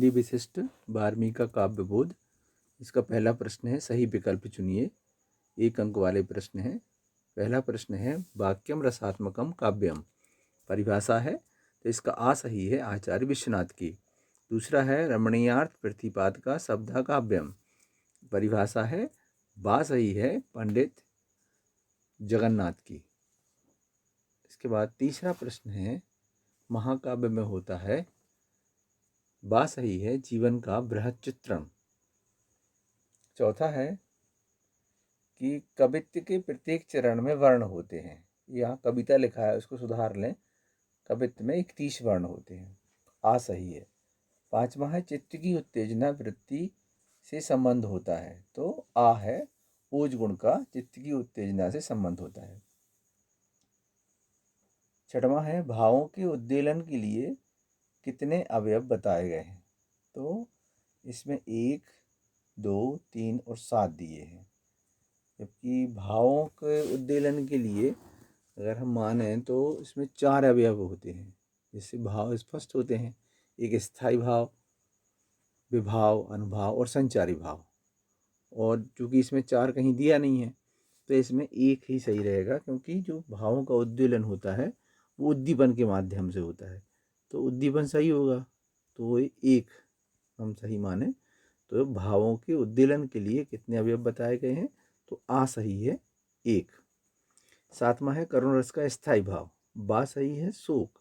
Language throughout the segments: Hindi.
शैली विशिष्ट 12वीं का काव्य बोध। इसका पहला प्रश्न है, सही विकल्प चुनिए। 1 अंक वाले प्रश्न हैं। पहला प्रश्न है, वाक्यम रसात्मकम काव्यम। परिभाषा है तो इसका आ सही है आचार्य विश्वनाथ की। दूसरा है, रमणीयार्थ प्रतिपाद का शब्द काव्यम। परिभाषा है, बा सही है पंडित जगन्नाथ की। इसके बाद तीसरा प्रश्न है, महाकाव्य में होता है, बा सही है जीवन का बृहत चित्रण। चौथा है कि कवित्व के प्रत्येक चरण में वर्ण होते हैं। यहाँ कविता लिखा है, उसको सुधार लें। कवित्व में 31 वर्ण होते हैं। आ सही है। पांचवा है, चित्त की उत्तेजना वृत्ति से संबंध होता है, तो आ है। ओज गुण का चित्त की उत्तेजना से संबंध होता है। छठवां है, भावों के उद्दीलन के लिए कितने अवयव बताए गए हैं, तो इसमें 1, 2, 3 और 7 दिए हैं। जबकि भावों के उद्दीलन के लिए अगर हम माने तो इसमें 4 अवयव होते हैं, जिससे भाव स्पष्ट होते हैं। एक स्थायी भाव, विभाव, अनुभाव और संचारी भाव। और चूंकि इसमें 4 कहीं दिया नहीं है, तो इसमें 1 ही सही रहेगा, क्योंकि जो भावों का उद्दीलन होता है वो उद्दीपन के माध्यम से होता है, तो उद्दीपन सही होगा, तो वो 1 हम सही माने। तो भावों के उद्दीलन के लिए कितने अवयव बताए गए हैं, तो आ सही है 1। सातवां है, करुण रस का स्थायी भाव। बा सही है शोक।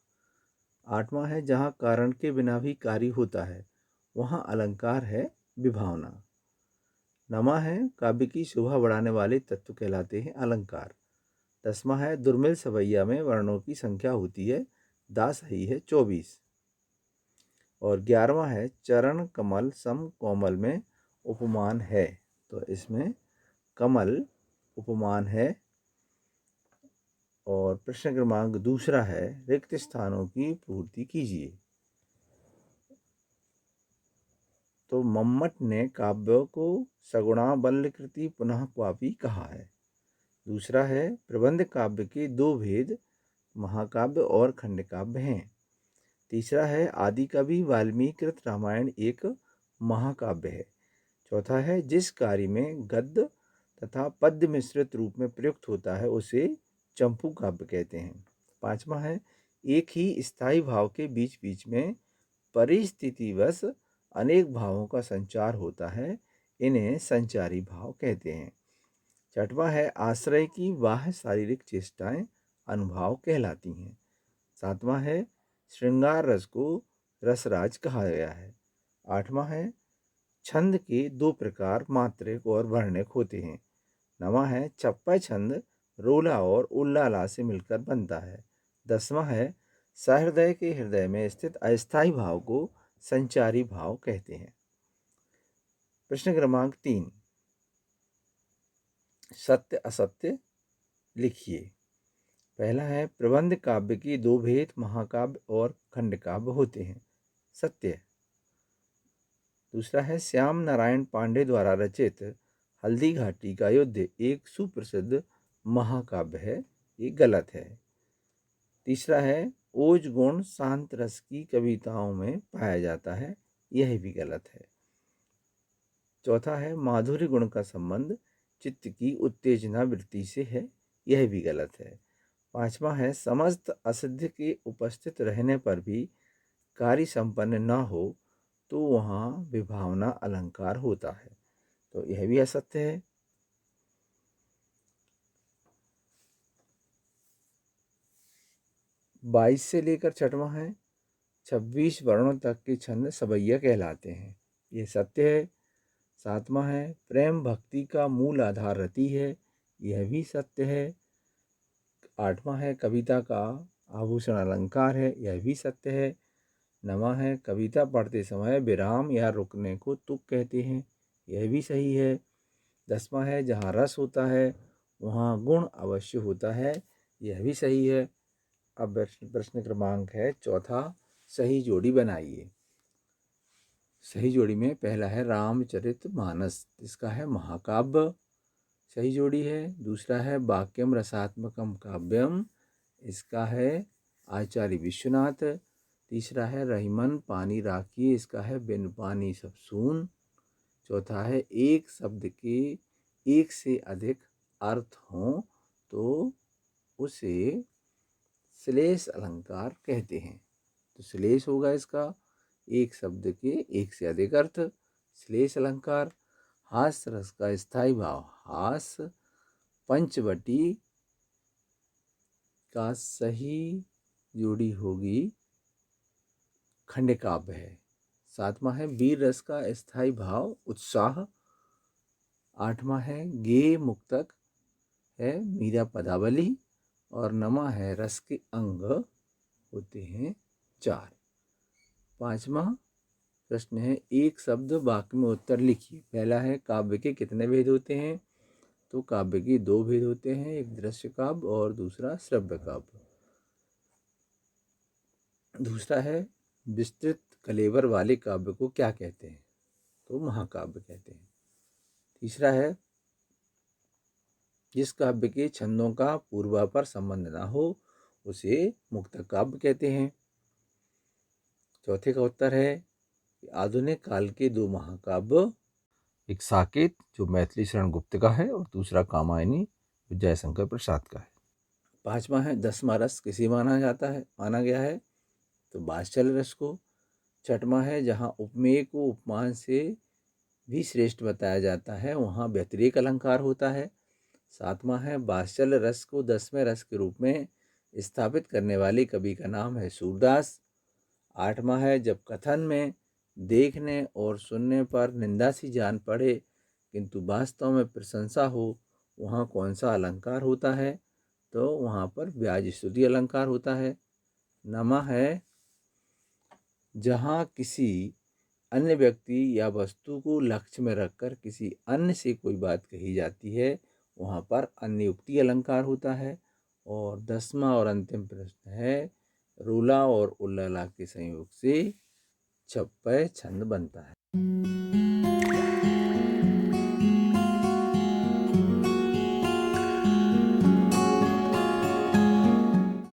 आठवां है, जहाँ कारण के बिना भी कार्य होता है वहाँ अलंकार है विभावना। नवा है, काव्य की शोभा बढ़ाने वाले तत्व कहलाते हैं अलंकार। 10वां है, दुर्मिल सवैया में वर्णों की संख्या होती है। दा सही है 24। और 11वां है, चरण कमल सम कोमल में उपमान है, तो इसमें कमल उपमान है। और प्रश्न क्रमांक दूसरा है, रिक्त स्थानों की पूर्ति कीजिए। तो मम्मट ने काव्य को सगुणाबलकृति पुनः क्वापी कहा है। दूसरा है, प्रबंध काव्य के 2 भेद महाकाव्य और खंड काव्य हैं। तीसरा है, आदि कवि वाल्मीकि कृत रामायण एक महाकाव्य है। चौथा है, जिस कार्य में गद्य तथा पद्य मिश्रित रूप में प्रयुक्त होता है उसे चंपू काव्य कहते हैं। पांचवा है, एक ही स्थायी भाव के बीच बीच में परिस्थितिवश अनेक भावों का संचार होता है, इन्हें संचारी भाव कहते हैं। छठवां है, आश्रय की बाह्य शारीरिक चेष्टाएं अनुभाव कहलाती हैं। सातवां है, श्रृंगार रस को रसराज कहा गया है। आठवां है, छंद के 2 प्रकार मात्रिक और वर्णिक होते हैं। नवां है, छप्पा छंद रोला और उल्लाला से मिलकर बनता है। 10वां है, सहृदय के हृदय में स्थित अस्थायी भाव को संचारी भाव कहते हैं। प्रश्न क्रमांक 3, सत्य असत्य लिखिए। पहला है, प्रबंध काव्य की 2 भेद महाकाव्य और खंड काव्य होते हैं। सत्य। दूसरा है, श्याम नारायण पांडे द्वारा रचित हल्दी घाटी का युद्ध एक सुप्रसिद्ध महाकाव्य है, ये गलत है। तीसरा है, ओज गुण शांत रस की कविताओं में पाया जाता है, यह भी गलत है। चौथा है, माधुर्य गुण का संबंध चित्त की उत्तेजना वृत्ति से है, यह भी गलत है। पांचवा है, समस्त असिद्ध के उपस्थित रहने पर भी कार्य संपन्न न हो तो वहाँ विभावना अलंकार होता है, तो यह भी असत्य है। बाईस से लेकर छठवां है, 26 वर्णों तक के छंद सवैया कहलाते हैं, यह सत्य है। सातवां है, प्रेम भक्ति का मूल आधार रति है, यह भी सत्य है। आठवां है, कविता का आभूषण अलंकार है, यह भी सत्य है। नवां है, कविता पढ़ते समय विराम या रुकने को तुक कहते हैं, यह भी सही है। 10वां है, जहाँ रस होता है वहाँ गुण अवश्य होता है, यह भी सही है। अब प्रश्न क्रमांक है चौथा, सही जोड़ी बनाइए। सही जोड़ी में पहला है रामचरितमानस, इसका है महाकाव्य, सही जोड़ी है। दूसरा है वाक्यम रसात्मकम काव्यम, इसका है आचार्य विश्वनाथ। तीसरा है रहीमन पानी राखिए, इसका है बिन पानी सब सून। चौथा है एक शब्द के एक से अधिक अर्थ हों तो उसे श्लेष अलंकार कहते हैं। तो श्लेष होगा इसका एक शब्द के एक से अधिक अर्थ, श्लेष अलंकार। हास्य रस का स्थायी भाव, हास्य पंचवटी का सही जोड़ी होगी खंड काव्य है। सातवां है वीर रस का स्थायी भाव उत्साह। आठवां है गेय मुक्तक है मीरा पदावली। और नवा है रस के अंग होते हैं 4। पांचवा प्रश्न है एक शब्द वाक्य में उत्तर लिखिए। पहला है काव्य के कितने भेद होते हैं? तो काव्य के 2 भेद होते हैं, एक दृश्य काव्य और दूसरा श्रव्य काव्य। दूसरा है विस्तृत कलेवर वाले काव्य को क्या कहते हैं? तो महाकाव्य कहते हैं। तीसरा है जिस काव्य के छंदों का पूर्वापर संबंध ना हो उसे मुक्तक काव्य कहते हैं। चौथे का उत्तर है कि आधुनिक काल के 2 महाकाव्य, एक साकेत जो मैथिली शरण गुप्त का है और दूसरा कामायनी जो जयशंकर प्रसाद का है। पांचवा है 10वां रस किसे माना गया है? तो वात्सल्य रस को। छठवां है जहाँ उपमेय को उपमान से भी श्रेष्ठ बताया जाता है वहाँ व्यतिरेक अलंकार होता है। सातवां है वात्सल्य रस को 10वें रस के रूप में स्थापित करने वाले कवि का नाम है सूरदास। आठवां है जब कथन में देखने और सुनने पर निंदा सी जान पड़े किंतु वास्तव में प्रशंसा हो वहाँ कौन सा अलंकार होता है? तो वहाँ पर व्याज स्तुति अलंकार होता है। नवा है जहाँ किसी अन्य व्यक्ति या वस्तु को लक्ष्य में रखकर किसी अन्य से कोई बात कही जाती है वहाँ पर अन्योक्ति अलंकार होता है। और 10वां और अंतिम प्रश्न है रोला और उल्लाला के संयोग से छप्पय छंद बनता है।